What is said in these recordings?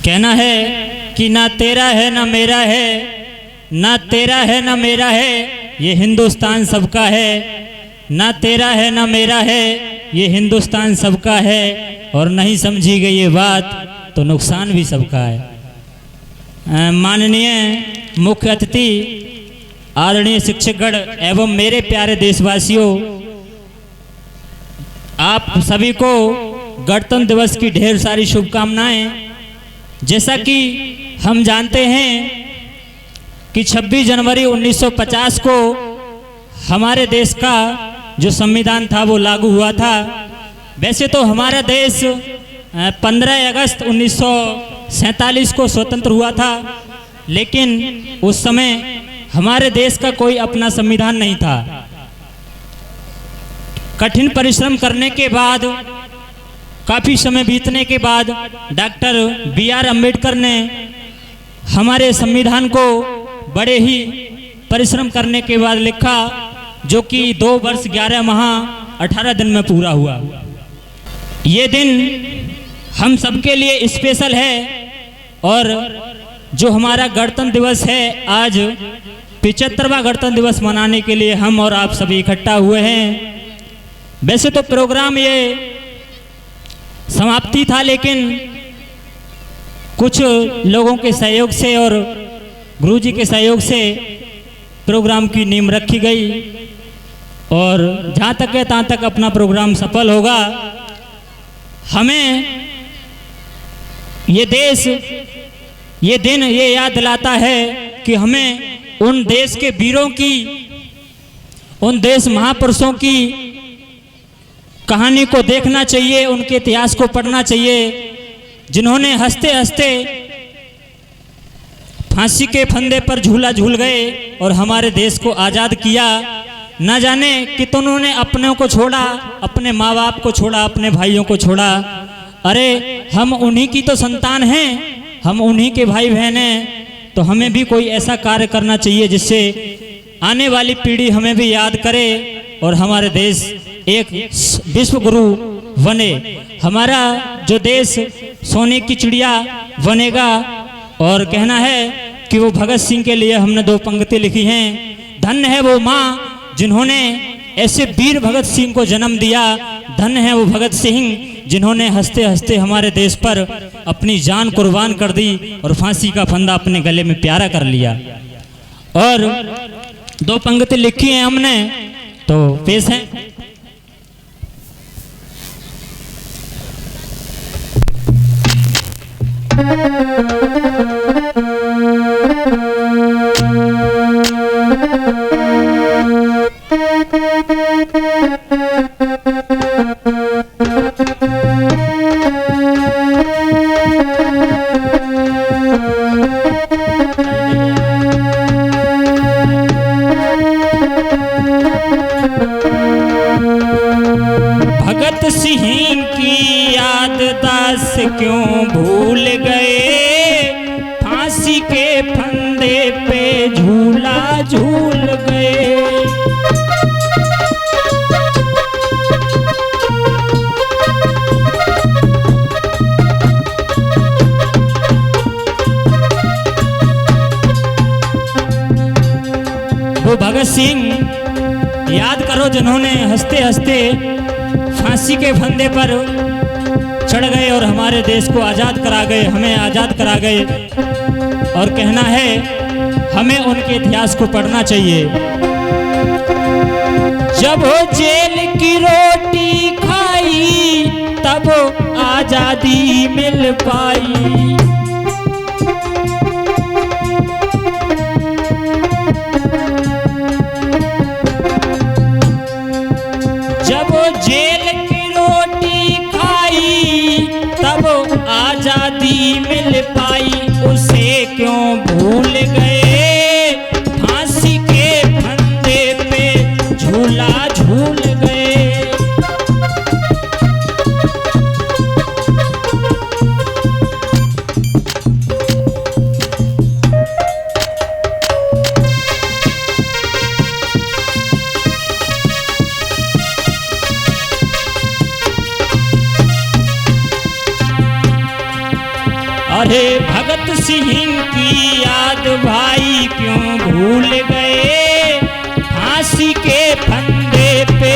कहना है कि ना तेरा है ना मेरा है, ना तेरा है ना मेरा है, ये हिंदुस्तान सबका है। ना तेरा है ना मेरा है, ये हिंदुस्तान सबका है। और नहीं समझी गई ये बात तो नुकसान भी सबका है। माननीय मुख्य अतिथि, आदरणीय शिक्षकगण एवं मेरे प्यारे देशवासियों, आप सभी को गणतंत्र दिवस की ढेर सारी शुभकामनाएं। जैसा कि हम जानते हैं कि 26 जनवरी 1950 को हमारे देश का जो संविधान था वो लागू हुआ था। वैसे तो हमारा देश 15 अगस्त 1947 को स्वतंत्र हुआ था, लेकिन उस समय हमारे देश का कोई अपना संविधान नहीं था। कठिन परिश्रम करने के बाद, काफ़ी समय बीतने के बाद डॉक्टर B.R. अम्बेडकर ने हमारे संविधान को बड़े ही परिश्रम करने के बाद लिखा, जो कि 2 वर्ष 11 माह 18 दिन में पूरा हुआ। ये दिन हम सबके लिए स्पेशल है और जो हमारा गणतंत्र दिवस है, आज 75वां गणतंत्र दिवस मनाने के लिए हम और आप सभी इकट्ठा हुए हैं। वैसे तो प्रोग्राम ये समाप्ति था, लेकिन कुछ लोगों के सहयोग से और गुरुजी के सहयोग से प्रोग्राम की नींव रखी गई और जहाँ तक है तहाँ तक अपना प्रोग्राम सफल होगा। हमें ये देश, ये दिन ये याद दिलाता है कि हमें उन देश के वीरों की, उन देश महापुरुषों की कहानी को देखना चाहिए, उनके इतिहास को पढ़ना चाहिए, जिन्होंने हंसते हंसते फांसी के फंदे पर झूला झूल गए और हमारे देश को आज़ाद किया। न जाने कितनों ने अपनों को छोड़ा, अपने माँ बाप को छोड़ा, अपने भाइयों को छोड़ा। अरे हम उन्हीं की तो संतान हैं, हम उन्हीं के भाई बहन हैं, तो हमें भी कोई ऐसा कार्य करना चाहिए जिससे आने वाली पीढ़ी हमें भी याद करे और हमारे देश एक विश्व गुरु बने। हमारा जो देश सोने की चिड़िया बनेगा। और कहना है कि वो भगत सिंह के लिए हमने 2 पंक्ति लिखी हैं। धन्य है वो माँ जिन्होंने ऐसे वीर भगत सिंह को जन्म दिया, धन्य है वो भगत सिंह जिन्होंने हंसते हंसते हमारे देश पर अपनी जान कुर्बान कर दी और फांसी का फंदा अपने गले में प्यारा कर लिया। और 2 पंक्ति लिखी हैं हमने, तो पेश है। भगत सिंह की याद दास क्यों भूल गए, फांसी के फंदे पे झूला झूल गए। वो भगत सिंह याद करो जिन्होंने हंसते हंसते फांसी के फंदे पर चढ़ गए और हमारे देश को आज़ाद करा गए, हमें आज़ाद करा गए। और कहना है हमें उनके इतिहास को पढ़ना चाहिए। जब वो जेल की रोटी खाई तब आज़ादी मिल पाई। जेल की रोटी खाई तब आजादी मिल पाई, उसे क्यों भूल गए, फांसी के फंदे पे झूला झूल गए। अरे भगत सिंह की याद भाई क्यों भूल गए, फांसी के फंदे पे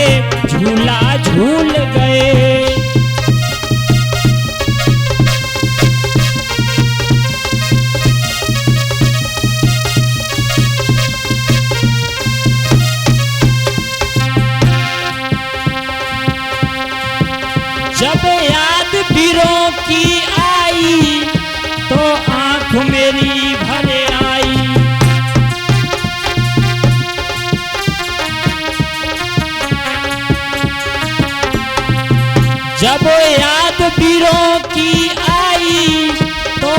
झूला झूल गए। जब याद वीरों की आई तो आंख मेरी भर आई। जब याद वीरों की आई तो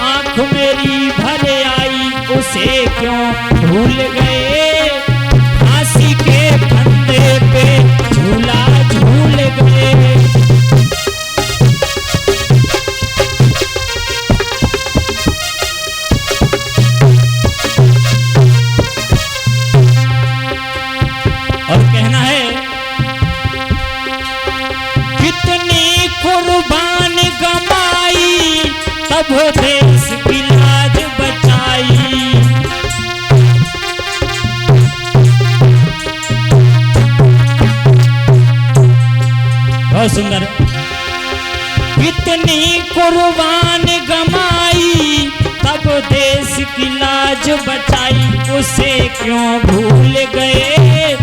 आंख मेरी भर आई। उसे क्यों भूल गए, फांसी के फंदे पे झूला झूल गए। और कहना है कितनी कुर्बान गमाई तब देश की लाज बचाई। बहुत सुंदर। कितनी कुर्बान गमाई तब देश की लाज बचाई। उसे क्यों भूल गए,